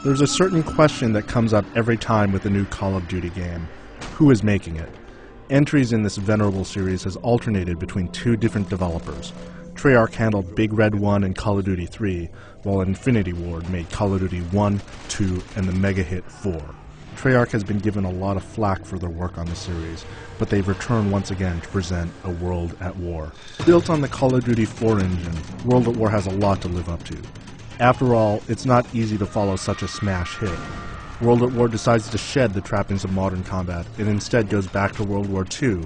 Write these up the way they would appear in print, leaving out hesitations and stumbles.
There's a certain question that comes up every time with a new Call of Duty game. Who is making it? Entries in this venerable series has alternated between two different developers. Treyarch handled Big Red 1 and Call of Duty 3, while Infinity Ward made Call of Duty 1, 2, and the mega hit 4. Treyarch has been given a lot of flack for their work on the series, but they've returned once again to present a World at War. Built on the Call of Duty 4 engine, World at War has a lot to live up to. After all, it's not easy to follow such a smash hit. World at War decides to shed the trappings of modern combat and instead goes back to World War II.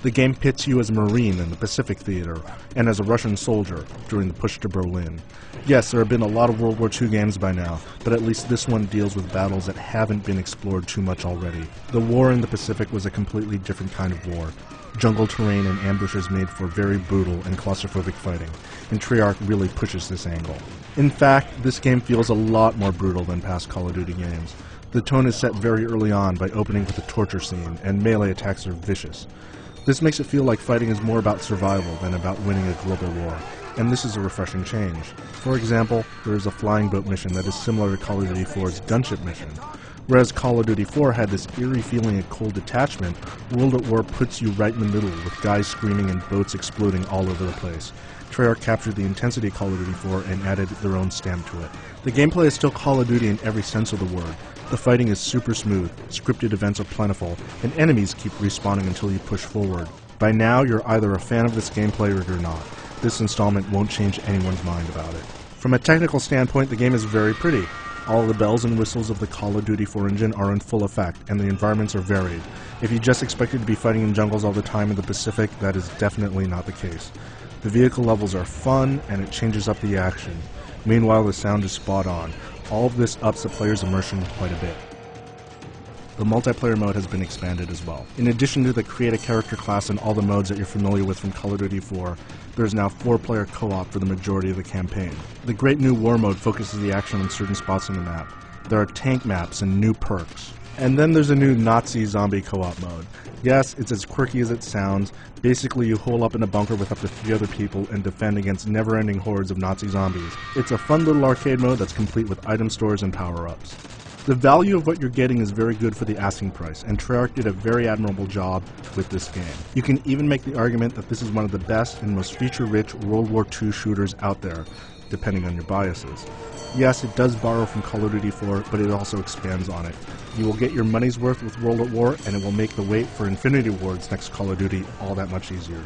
The game pits you as a Marine in the Pacific Theater and as a Russian soldier during the push to Berlin. Yes, there have been a lot of World War II games by now, but at least this one deals with battles that haven't been explored too much already. The war in the Pacific was a completely different kind of war. Jungle terrain and ambushes made for very brutal and claustrophobic fighting, and Treyarch really pushes this angle. In fact, this game feels a lot more brutal than past Call of Duty games. The tone is set very early on by opening with a torture scene, and melee attacks are vicious. This makes it feel like fighting is more about survival than about winning a global war, and this is a refreshing change. For example, there is a flying boat mission that is similar to Call of Duty 4's gunship mission. Whereas Call of Duty 4 had this eerie feeling of cold detachment, World at War puts you right in the middle with guys screaming and boats exploding all over the place. Treyarch captured the intensity of Call of Duty 4 and added their own stamp to it. The gameplay is still Call of Duty in every sense of the word. The fighting is super smooth, scripted events are plentiful, and enemies keep respawning until you push forward. By now, you're either a fan of this gameplay or you're not. This installment won't change anyone's mind about it. From a technical standpoint, the game is very pretty. All the bells and whistles of the Call of Duty 4 engine are in full effect, and the environments are varied. If you just expected to be fighting in jungles all the time in the Pacific, that is definitely not the case. The vehicle levels are fun, and it changes up the action. Meanwhile, the sound is spot on. All of this ups the player's immersion quite a bit. The multiplayer mode has been expanded as well. In addition to the create a character class and all the modes that you're familiar with from Call of Duty 4, there's now 4-player co-op for the majority of the campaign. The great new war mode focuses the action on certain spots on the map. There are tank maps and new perks. And then there's a new Nazi zombie co-op mode. Yes, it's as quirky as it sounds. Basically, you hole up in a bunker with up to 3 other people and defend against never-ending hordes of Nazi zombies. It's a fun little arcade mode that's complete with item stores and power-ups. The value of what you're getting is very good for the asking price, and Treyarch did a very admirable job with this game. You can even make the argument that this is one of the best and most feature-rich World War II shooters out there, depending on your biases. Yes, it does borrow from Call of Duty 4, but it also expands on it. You will get your money's worth with World at War, and it will make the wait for Infinity Ward's next Call of Duty all that much easier.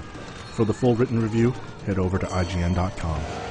For the full written review, head over to IGN.com.